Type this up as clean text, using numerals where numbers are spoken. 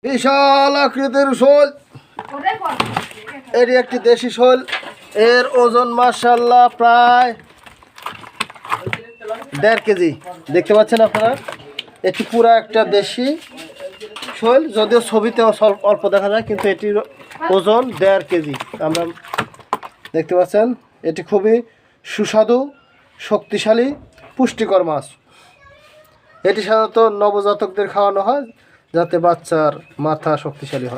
বিশাল আকৃতির শোল, এটি একটি দেশি শোল। এর ওজন মাশাআল্লাহ প্রায় 1.5 কেজি। দেখতে পাচ্ছেন আপনারা, এটি পুরা একটা দেশি শোল। যদিও ছবিতে অল্প দেখা যায়, কিন্তু এটির ওজন 1.5 কেজি। আমরা দেখতে পাচ্ছেন, এটি খুবই সুস্বাদু, শক্তিশালী, পুষ্টিকর মাছ। এটি সাধারণত নবজাতকদের খাওয়ানো হয়, যাতে বাচ্চার মাথা শক্তিশালী হয়।